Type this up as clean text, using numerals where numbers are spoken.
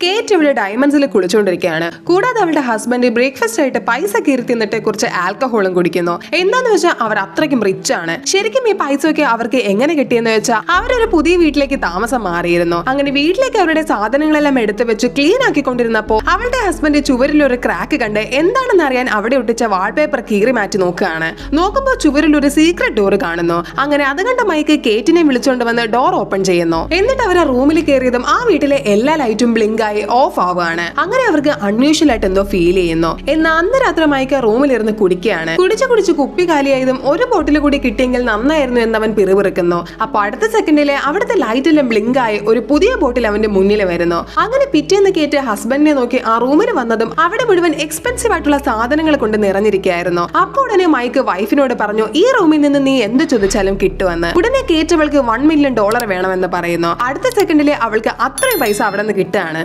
കേറ്റ് ഇവിടെ ഡയമണ്ട്സിൽ കുളിച്ചുകൊണ്ടിരിക്കുകയാണ്. കൂടാതെ അവളുടെ ഹസ്ബൻഡ് ബ്രേക്ക്ഫാസ്റ്റ് ആയിട്ട് പൈസ കീറി തിന്നിട്ട് കുറച്ച് ആൽക്കഹോളും കുടിക്കുന്നു. എന്താന്ന് വെച്ചാൽ അവർ അത്രയ്ക്കും റിച്ച് ആണ്. ശരിക്കും ഈ പൈസ ഒക്കെ അവർക്ക് എങ്ങനെ കിട്ടിയെന്ന് വെച്ചാൽ അവരൊരു പുതിയ വീട്ടിലേക്ക് താമസം മാറിയിരുന്നു. അങ്ങനെ വീട്ടിലേക്ക് അവരുടെ സാധനങ്ങളെല്ലാം എടുത്തു വെച്ച് ക്ലീൻ ആക്കിക്കൊണ്ടിരുന്നപ്പോൾ അവളുടെ ഹസ്ബൻഡ് ചുവരിൽ ഒരു ക്രാക്ക് കണ്ട് എന്താണെന്ന് അറിയാൻ അവിടെ ഒട്ടിച്ച വാൾപേപ്പർ കീറി മാറ്റി നോക്കുകയാണ്. നോക്കുമ്പോൾ ചുവരിൽ ഒരു സീക്രട്ട് ഡോർ കാണുന്നു. അങ്ങനെ അത് കണ്ട മൈക്ക് കേറ്റിനെ വിളിച്ചുകൊണ്ട് വന്ന് ഡോർ ഓപ്പൺ ചെയ്യുന്നു. എന്നിട്ട് അവർ റൂമിൽ കയറിയതും ആ വീട്ടിലെ എല്ലാ ലൈറ്റും ബ്ലിങ്ക് ആയി ഓഫ് ആവുകയാണ്. അങ്ങനെ അവർക്ക് അൺയൂഷ്വൽ ആയിട്ട് എന്തോ ഫീൽ ചെയ്യുന്നു. എന്നാൽ അന്ന് രാത്രി മൈക്ക് റൂമിലിരുന്ന് കുടിക്കുകയാണ്. കുടിച്ച് കുപ്പി കാലിയായതും ഒരു ബോട്ടിൽ കൂടി കിട്ടിയെങ്കിൽ നന്നായിരുന്നു എന്ന് അവൻ പിറുപിറുക്കുന്നു. അപ്പൊ അടുത്ത സെക്കൻഡിലെ അവിടുത്തെ ലൈറ്റ് എല്ലാം ബ്ലിങ്ക് ആയി ഒരു പുതിയ ബോട്ടിൽ അവന്റെ മുന്നിൽ വരുന്നു. അങ്ങനെ പിറ്റേന്ന് കേറ്റ് ഹസ്ബൻഡിനെ നോക്കി ആ റൂമിൽ വന്നതും അവിടെ മുഴുവൻ എക്സ്പെൻസീവ് ആയിട്ടുള്ള സാധനങ്ങൾ കൊണ്ട് നിറഞ്ഞിരിക്കുകയായിരുന്നു. അപ്പോൾ ഉടനെ മൈക്ക് വൈഫിനോട് പറഞ്ഞു, ഈ റൂമിൽ നിന്ന് നീ എന്ത് ചോദിച്ചാലും കിട്ടുമെന്ന്. ഉടനെ കേറ്റ് അവൾക്ക് $1 മില്യൺ വേണമെന്ന് പറയുന്നു. അടുത്ത സെക്കൻഡിലെ അവൾക്ക് അത്രയും പൈസ അവിടെ നിന്ന് കിട്ടുകയാണ്.